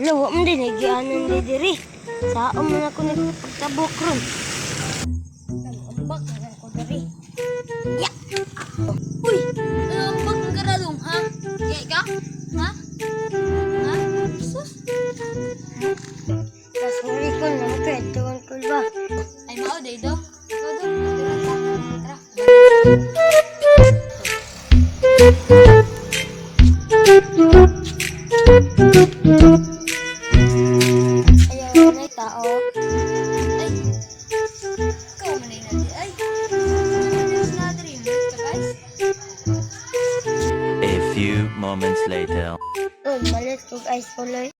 Lawa mo din, nagianan di diri. Saan mo na ako nagpagtabok ron. Nag-ambak na ako diri. Ya! Uy! Nag-ambak ng karadong, ha? Kaya ka? Ha? Ha? Sus? Kasuri ko lang ito, tuwan ko ba? Ay, mao, Daydo. Ikaw doon. Tara. Ayaw na tao. Ay! Ikaw manay na di. Ay! Ano na dream? Ito, guys? A few moments later. Oh, malit kong ice tuloy.